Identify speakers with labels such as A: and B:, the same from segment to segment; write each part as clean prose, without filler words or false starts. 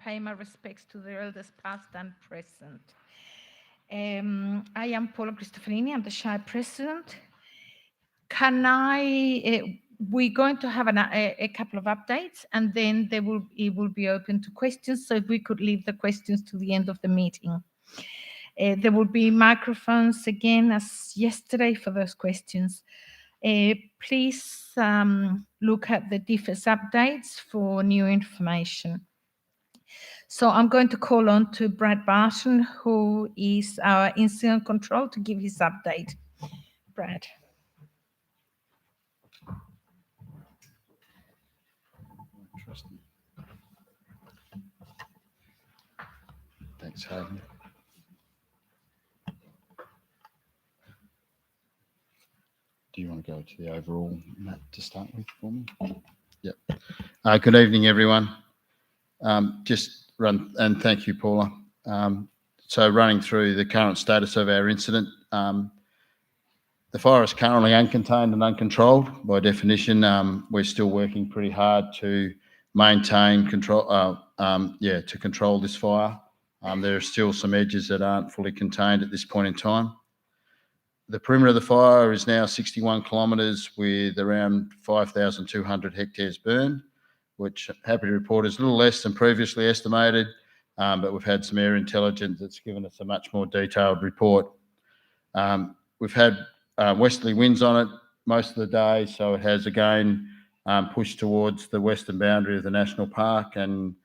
A: pay my respects to the elders past and present. I am Paula Cristoforini, I'm the Shire President. We're going to have a couple of updates, and then it will be open to questions, so if we could leave the questions to the end of the meeting. There will be microphones again as yesterday for those questions. Please look at the DFIS updates for new information. So I'm going to call on to Brad Barton, who is our incident control, to give his update. Brad.
B: Thanks, Hayden. Do you want to go to the overall map to start with for me? Yep. Good evening, everyone. And thank you, Paula. So running through the current status of our incident, the fire is currently uncontained and uncontrolled. By definition, we're still working pretty hard to maintain control, to control this fire. There are still some edges that aren't fully contained at this point in time. The perimeter of the fire is now 61 kilometres with around 5,200 hectares burned, which, happy to report, is a little less than previously estimated, but we've had some air intelligence that's given us a much more detailed report. We've had westerly winds on it most of the day, so it has again pushed towards the western boundary of the national park, and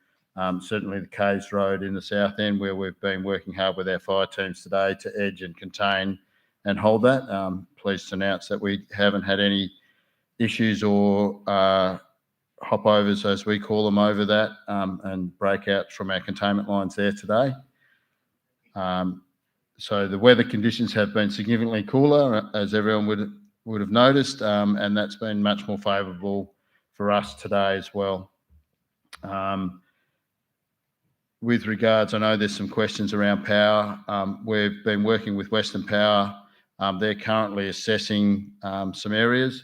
B: certainly the Caves Road in the south end, where we've been working hard with our fire teams today to edge and contain and hold that. Pleased to announce that we haven't had any issues or hopovers, as we call them, over that, and breakouts from our containment lines there today. So the weather conditions have been significantly cooler, as everyone would have noticed, and that's been much more favourable for us today as well. With regards, I know there's some questions around power. We've been working with Western Power. They're currently assessing some areas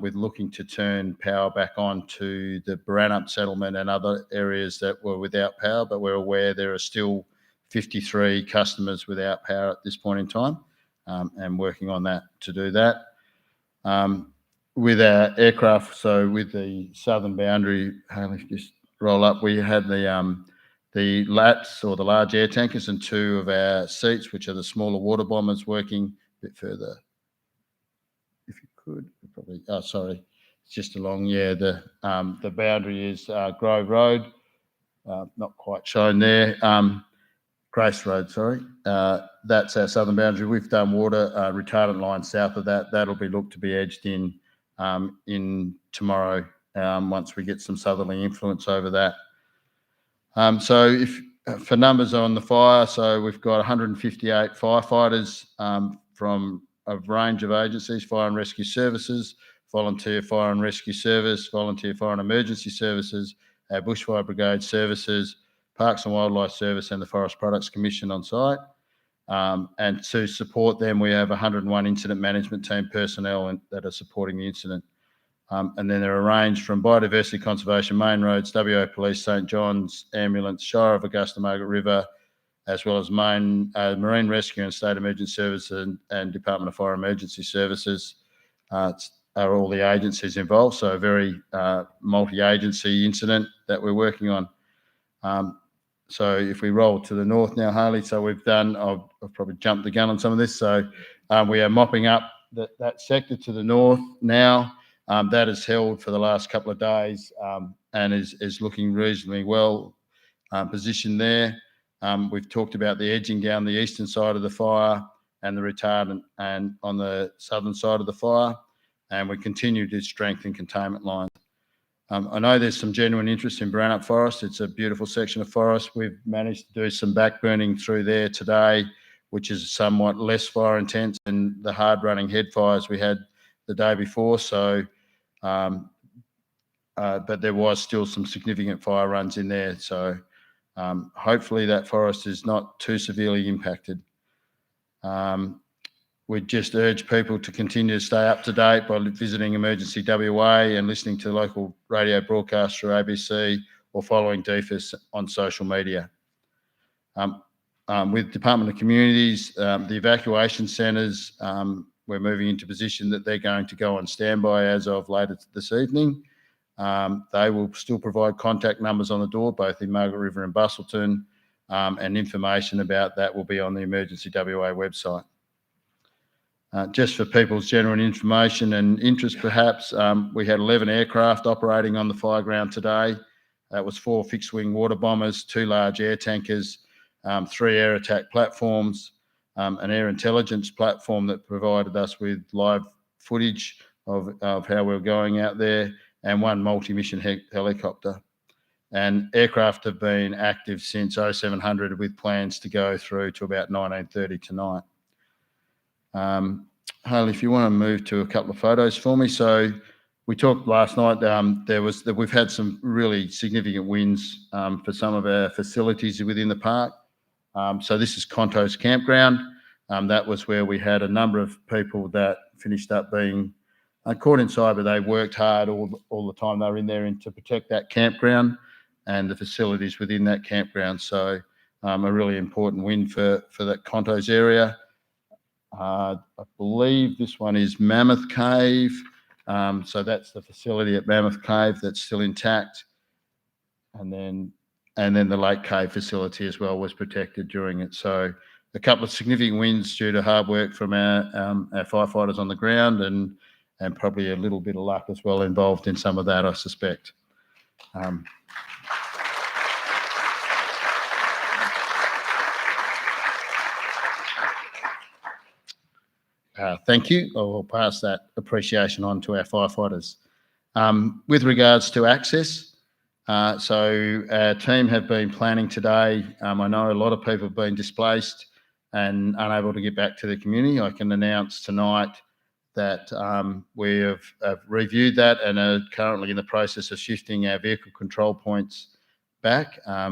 B: with looking to turn power back on to the Calgardup settlement and other areas that were without power, but we're aware there are still 53 customers without power at this point in time, and working on that to do that. With our aircraft, so with the southern boundary, just roll up, we had the LATs, or the large air tankers, and two of our seats, which are the smaller water bombers, working a bit further. If you could, probably, sorry, it's just along, the boundary is Grove Road, not quite shown there. Grace Road, sorry. That's our southern boundary. We've done water retardant lines south of that. That'll be looked to be edged in tomorrow, once we get some southerly influence over that. So for numbers on the fire, so we've got 158 firefighters from a range of agencies: Fire and Rescue Services, Volunteer Fire and Rescue Service, Volunteer Fire and Emergency Services, our Bushfire Brigade Services, Parks and Wildlife Service, and the Forest Products Commission on site. And to support them, we have 101 incident management team personnel that are supporting the incident. And then they're arranged from Biodiversity Conservation, Main Roads, WA Police, St John's Ambulance, Shire of Augusta, Margaret River, as well as Marine Rescue and State Emergency Services and Department of Fire Emergency Services are all the agencies involved. So a very multi-agency incident that we're working on. So if we roll to the north now, Harley, so we've done, I've probably jumped the gun on some of this. So we are mopping up that sector to the north now. That is held for the last couple of days and is looking reasonably well positioned there. We've talked about the edging down the eastern side of the fire and the retardant and on the southern side of the fire, and we continue to strengthen containment lines. I know there's some genuine interest in Calgardup Forest. It's a beautiful section of forest. We've managed to do some back burning through there today, which is somewhat less fire intense than the hard running head fires we had the day before. So, but there was still some significant fire runs in there. So hopefully that forest is not too severely impacted. We just urge people to continue to stay up to date by visiting Emergency WA and listening to the local radio broadcast through ABC or following DFIS on social media. With Department of Communities, the evacuation centres, we're moving into position that they're going to go on standby as of later this evening. They will still provide contact numbers on the door, both in Margaret River and Bustleton, and information about that will be on the Emergency WA website. Just for people's general information and interest, perhaps, we had 11 aircraft operating on the fire ground today. That was 4 fixed-wing water bombers, 2 large air tankers, 3 air attack platforms, an air intelligence platform that provided us with live footage of how we were going out there, and 1 multi-mission helicopter. And aircraft have been active since 0700 with plans to go through to about 1930 tonight. Harley, if you want to move to a couple of photos for me. So we talked last night, we've had some really significant wins for some of our facilities within the park. So this is Conto's campground. That was where we had a number of people that finished up being caught inside, but they worked hard all the time they were in there to protect that campground and the facilities within that campground. So a really important win for that Conto's area. I believe this one is Mammoth Cave. So that's the facility at Mammoth Cave that's still intact. And then the Lake Cave facility as well was protected during it. So a couple of significant wins due to hard work from our firefighters on the ground, and probably a little bit of luck as well involved in some of that, I suspect. Thank you. I will pass that appreciation on to our firefighters. With regards to access, so our team have been planning today. I know a lot of people have been displaced and unable to get back to the community. I can announce tonight that we have reviewed that and are currently in the process of shifting our vehicle control points back. I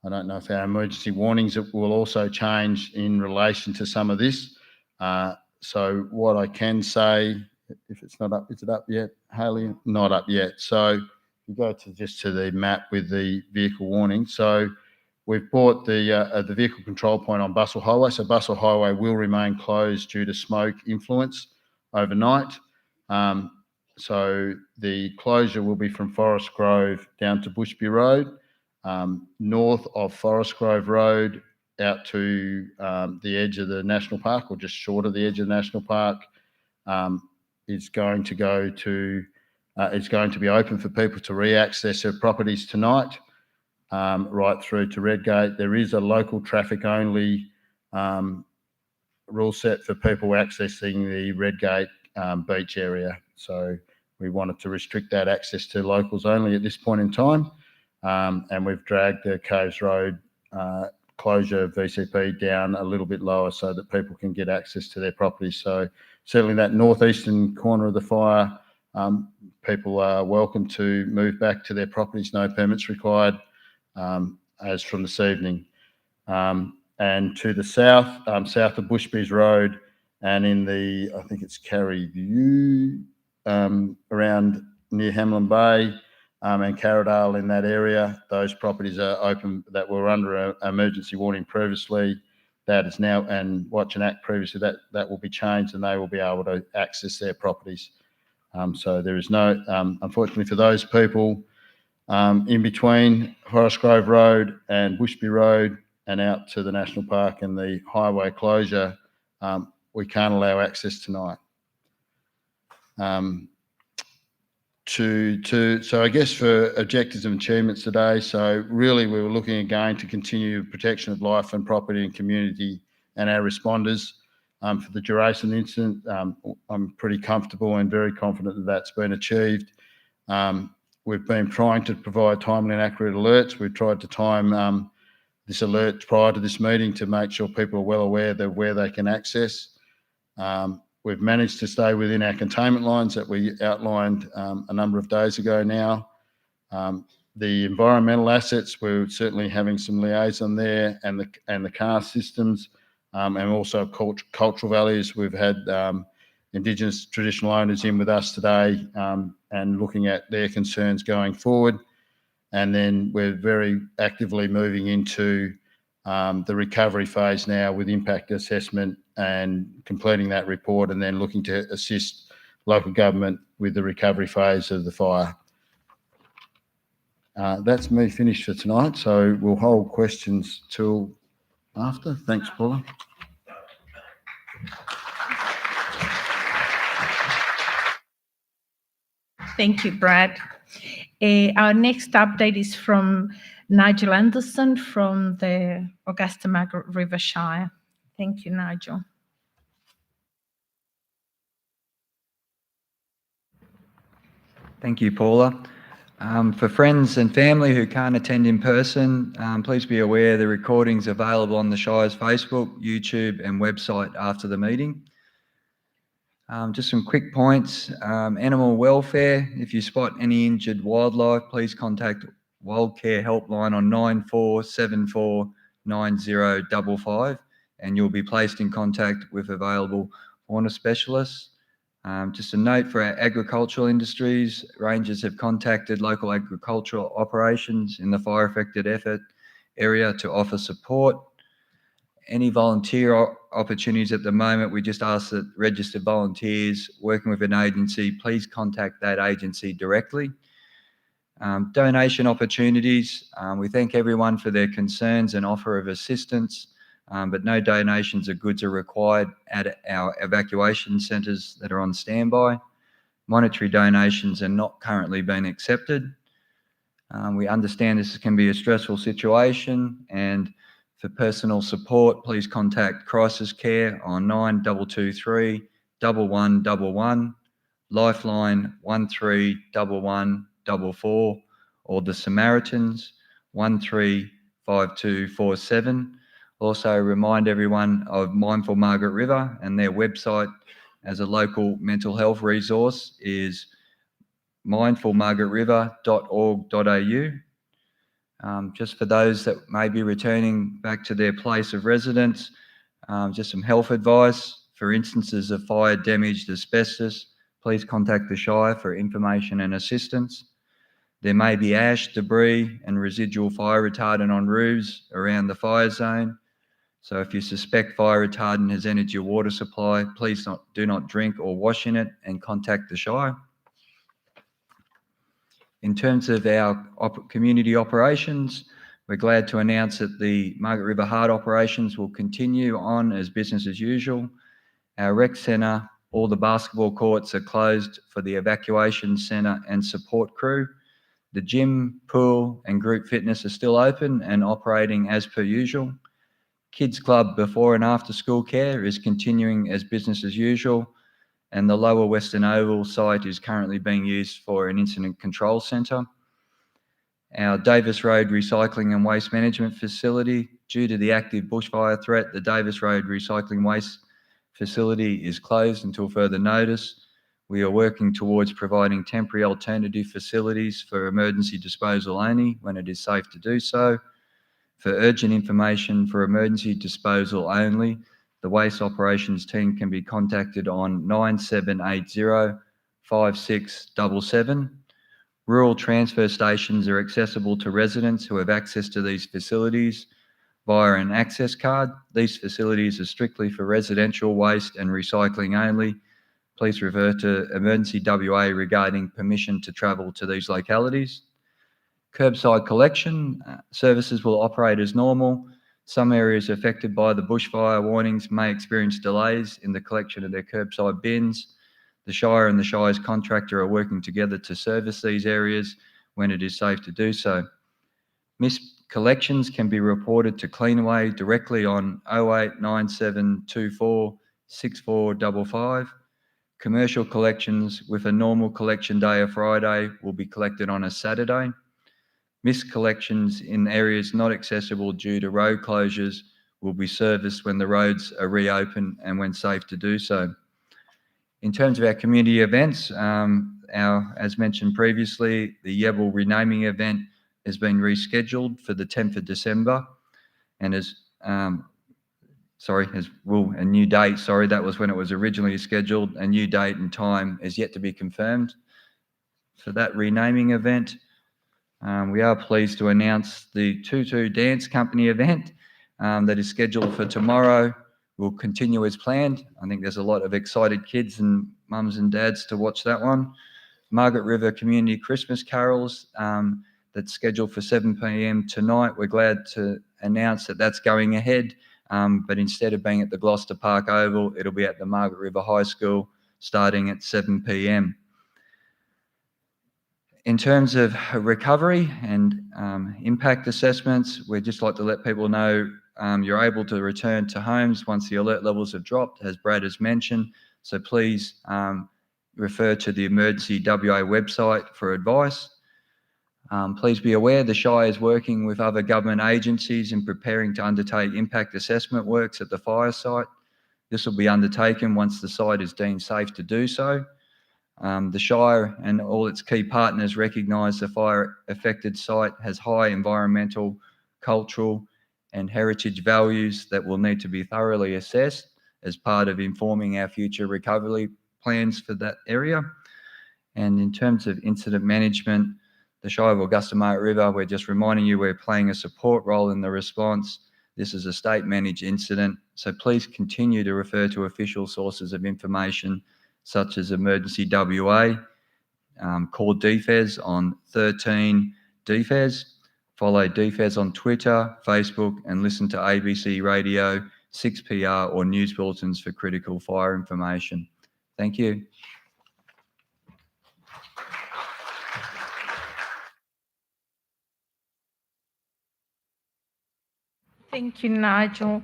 B: don't know if our emergency warnings will also change in relation to some of this. So what I can say, if it's not up, is it up yet, Hayley? Not up yet. So you go to the map with the vehicle warning. So we've brought the vehicle control point on Bustle Highway. So Bustle Highway will remain closed due to smoke influence overnight. So the closure will be from Forest Grove down to Bushby Road, north of Forest Grove Road, out to the edge of the national park, or just short of the edge of the national park. It's going to be open for people to re-access their properties tonight, right through to Redgate. There is a local traffic only rule set for people accessing the Redgate beach area. So we wanted to restrict that access to locals only at this point in time. And we've dragged the Caves Road closure VCP down a little bit lower so that people can get access to their properties. So certainly that northeastern corner of the fire, people are welcome to move back to their properties, no permits required, as from this evening. And to the south, south of Bushby's Road, and in I think it's Carry View, around near Hamlin Bay, and Carradale in that area, those properties are open that were under an emergency warning previously. That is now, and Watch and Act previously, that will be changed and they will be able to access their properties. So there is no, unfortunately for those people in between Forest Grove Road and Bushby Road and out to the National Park and the highway closure, we can't allow access tonight. So I guess for objectives and achievements today, so really we were looking again to continue protection of life and property and community and our responders. For the duration of the incident, I'm pretty comfortable and very confident that that's been achieved. We've been trying to provide timely and accurate alerts. We've tried to time this alert prior to this meeting to make sure people are well aware of where they can access. We've managed to stay within our containment lines that we outlined a number of days ago now. The environmental assets, we're certainly having some liaison there, and the car systems, and also cultural values. We've had Indigenous traditional owners in with us today and looking at their concerns going forward. And then we're very actively moving into the recovery phase now with impact assessment and completing that report, and then looking to assist local government with the recovery phase of the fire. That's me finished for tonight, so we'll hold questions till after. Thanks, Paula.
A: Thank you, Brad. Our next update is from Nigel Anderson from the Augusta Margaret River Shire. Thank you, Nigel.
C: Thank you, Paula. For friends and family who can't attend in person, please be aware the recording's available on the Shire's Facebook, YouTube and website after the meeting. Just some quick points. Animal welfare, if you spot any injured wildlife, please contact Wildcare Helpline on 9474 9055 and you'll be placed in contact with available fauna specialists. Just a note for our agricultural industries, rangers have contacted local agricultural operations in the fire affected area to offer support. Any volunteer opportunities at the moment, we just ask that registered volunteers working with an agency, please contact that agency directly. Donation opportunities, we thank everyone for their concerns and offer of assistance, but no donations of goods are required at our evacuation centres that are on standby. Monetary donations are not currently being accepted. We understand this can be a stressful situation, and for personal support, please contact Crisis Care on 9223 1111, Lifeline 131144, or the Samaritans 135247. Also remind everyone of Mindful Margaret River, and their website as a local mental health resource is mindfulmargaretriver.org.au. Just for those that may be returning back to their place of residence, just some health advice. For instances of fire damaged asbestos, please contact the Shire for information and assistance. There may be ash, debris and residual fire retardant on roofs around the fire zone. So if you suspect fire retardant has entered your water supply, please do not drink or wash in it and contact the Shire. In terms of our community operations, we're glad to announce that the Margaret River Heart operations will continue on as business as usual. Our rec centre, all the basketball courts are closed for the evacuation centre and support crew. The gym, pool and group fitness are still open and operating as per usual. Kids Club before and after school care is continuing as business as usual, and the Lower Western Oval site is currently being used for an incident control centre. Our Davis Road Recycling and Waste Management Facility, due to the active bushfire threat, the Davis Road Recycling Waste Facility is closed until further notice. We are working towards providing temporary alternative facilities for emergency disposal only when it is safe to do so. For urgent information for emergency disposal only, the waste operations team can be contacted on 9780 5677. Rural transfer stations are accessible to residents who have access to these facilities via an access card. These facilities are strictly for residential waste and recycling only. Please refer to Emergency WA regarding permission to travel to these localities. Curbside collection services will operate as normal. Some areas affected by the bushfire warnings may experience delays in the collection of their curbside bins. The Shire and the Shire's contractor are working together to service these areas when it is safe to do so. Missed collections can be reported to Cleanaway directly on 089724 6455. Commercial collections with a normal collection day of Friday will be collected on a Saturday. Missed collections in areas not accessible due to road closures will be serviced when the roads are reopened and when safe to do so. In terms of our community events, as mentioned previously, the Yebble renaming event has been rescheduled for the 10th of December and a new date, that was when it was originally scheduled. A new date and time is yet to be confirmed for that renaming event. we are pleased to announce the Tutu Dance Company event that is scheduled for tomorrow. Will continue as planned. I think there's a lot of excited kids and mums and dads to watch that one. Margaret River Community Christmas Carols that's scheduled for 7 p.m. tonight. We're glad to announce that that's going ahead, but instead of being at the Gloucester Park Oval, it'll be at the Margaret River High School starting at 7 p.m. In terms of recovery and impact assessments, we'd just like to let people know you're able to return to homes once the alert levels have dropped, as Brad has mentioned. So please refer to the Emergency WA website for advice. Please be aware the Shire is working with other government agencies in preparing to undertake impact assessment works at the fire site. This will be undertaken once the site is deemed safe to do so. The Shire and all its key partners recognise the fire-affected site has high environmental, cultural and heritage values that will need to be thoroughly assessed as part of informing our future recovery plans for that area. And in terms of incident management, the Shire of Augusta Margaret River, we're just reminding you we're playing a support role in the response. This is a state-managed incident, so please continue to refer to official sources of information such as Emergency WA, call DFES on 13 DFES, follow DFES on Twitter, Facebook, and listen to ABC Radio, 6PR or news bulletins for critical fire information. Thank you.
A: Thank you, Nigel.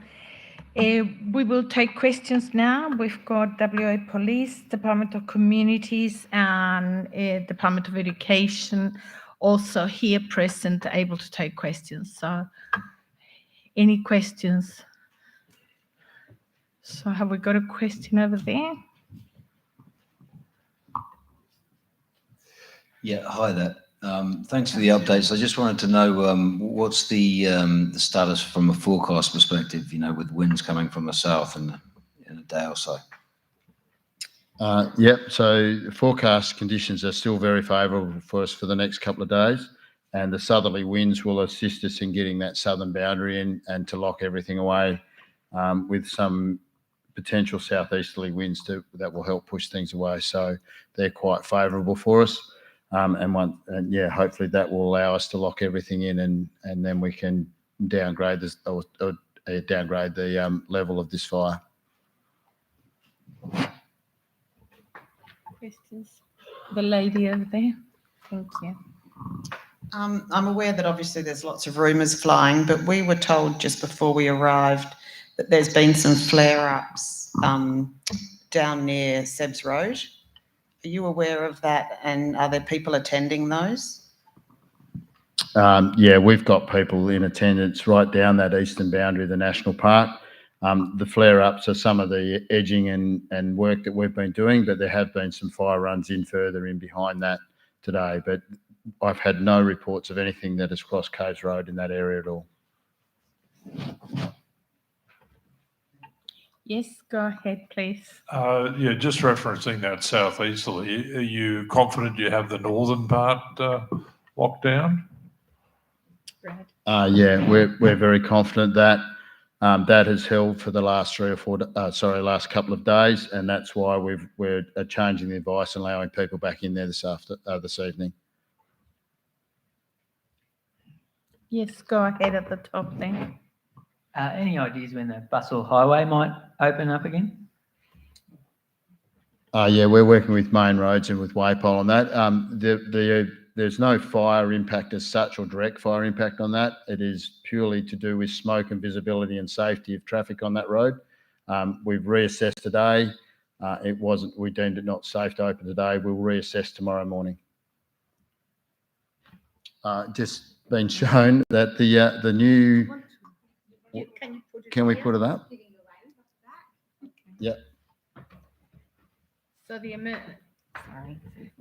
A: We will take questions now. We've got WA Police, Department of Communities and Department of Education also here present, able to take questions. So any questions? So have we got a question over there?
D: Yeah, hi there. Thanks for the updates. I just wanted to know what's the status from a forecast perspective, you know, with winds coming from the south in a day or so.
B: Yep, so forecast conditions are still very favourable for us for the next couple of days, and the southerly winds will assist us in getting that southern boundary in and to lock everything away, with some potential southeasterly winds that will help push things away. So they're quite favourable for us. And yeah, hopefully that will allow us to lock everything in, and then we can downgrade this or downgrade the level of this fire.
A: Questions? The lady over there. Thank you.
E: I'm aware that obviously there's lots of rumours flying, but we were told just before we arrived that there's been some flare-ups down near Sebs Road. Are you aware of that, and are there people attending those?
B: Yeah, we've got people in attendance right down that eastern boundary of the national park. The flare-ups are some of the edging and work that we've been doing, but there have been some fire runs in further in behind that today. But I've had no reports of anything that has crossed Caves Road in that area at all.
A: Yes, go ahead, please.
F: Yeah, just referencing that southeasterly, are you confident you have the northern part locked down?
A: Brad.
B: Yeah, we're very confident that that has held for the last last couple of days, and that's why we're changing the advice and allowing people back in there this evening.
A: Yes, go ahead at the top there.
G: Any ideas when the Bustle Highway might open up again?
B: Yeah, we're working with Main Roads and with Waypole on that. There's no fire impact as such or direct fire impact on that. It is purely to do with smoke and visibility and safety of traffic on that road. We've reassessed today. We deemed it not safe to open today. We'll reassess tomorrow morning. Just been shown that the new. Can we put it up? Yep.
A: So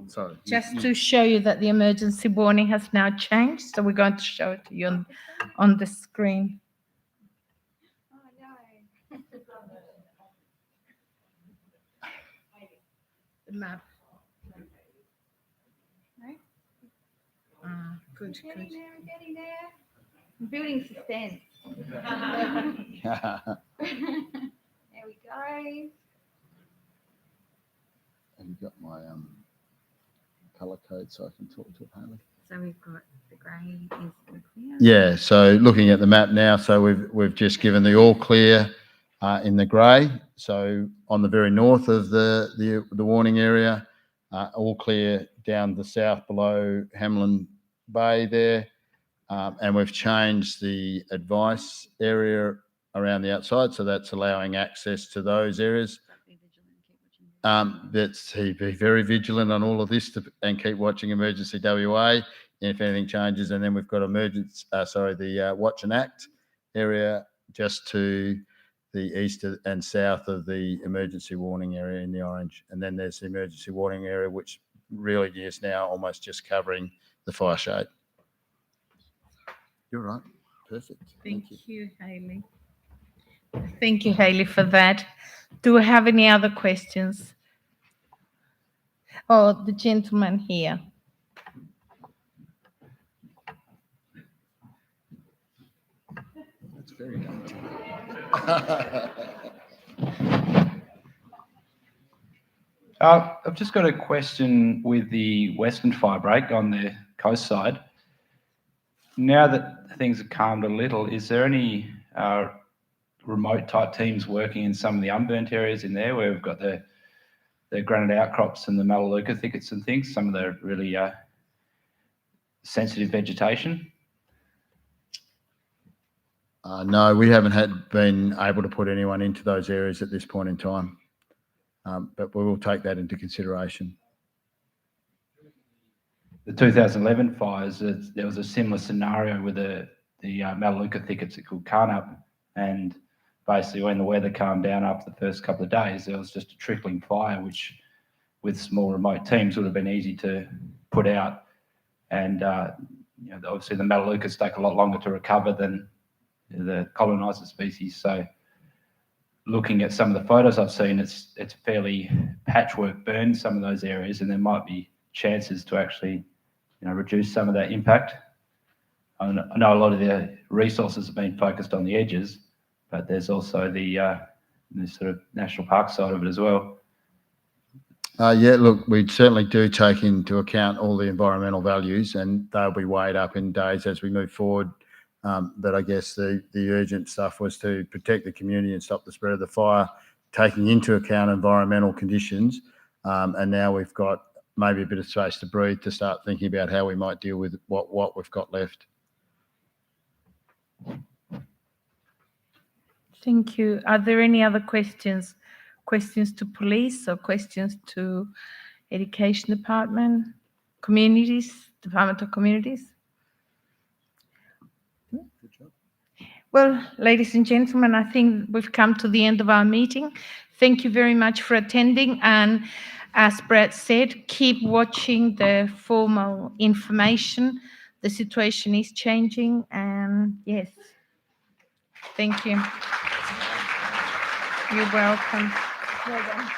B: Sorry.
A: just to show you that the emergency warning has now changed, so we're going to show it to you on the screen. The map. Good, good. I'm building suspense.
B: Have
A: There we go.
B: you got my colour code so I can talk to it, Haley?
A: So we've got the grey is the clear.
B: Yeah, so looking at the map now, so we've just given the all clear in the grey. So on the very north of the warning area, all clear down the south below Hamlin Bay there. And we've changed the advice area around the outside, so that's allowing access to those areas. That's be very vigilant on all of this and keep watching Emergency WA if anything changes. And then we've got the Watch and Act area just to the east and south of the emergency warning area in the orange. And then there's the emergency warning area, which really is now almost just covering the fire shade. You're right. Perfect.
A: Thank you, Hayley. Thank you, Hayley, for that. Do we have any other questions? Oh, the gentleman here.
B: That's very dainty.
H: I've just got a question with the Western fire break on the coast side. Now that things have calmed a little, is there any remote type teams working in some of the unburnt areas in there where we've got the granite outcrops and the melaleuca thickets and things, some of the really sensitive vegetation?
B: No, we haven't been able to put anyone into those areas at this point in time, but we will take that into consideration.
H: The 2011 fires, there was a similar scenario with the melaleuca thickets that called Calgardup, and basically when the weather calmed down after the first couple of days, there was just a trickling fire, which with small remote teams would have been easy to put out. And obviously the melaleucas take a lot longer to recover than the colonizer species. So looking at some of the photos I've seen, it's fairly patchwork burn, some of those areas, and there might be chances to actually reduce some of that impact. I know a lot of the resources have been focused on the edges, but there's also the sort of national park side of it as well.
B: Yeah, look, we certainly do take into account all the environmental values, and they'll be weighed up in days as we move forward. But I guess the urgent stuff was to protect the community and stop the spread of the fire, taking into account environmental conditions. And now we've got maybe a bit of space to breathe to start thinking about how we might deal with what we've got left.
A: Thank you. Are there any other questions? Questions to police or questions to education department, communities, Department of Communities?
B: Good job.
A: Well, ladies and gentlemen, I think we've come to the end of our meeting. Thank you very much for attending. And as Brett said, keep watching the formal information. The situation is changing, and yes, thank you. You're welcome. Well done.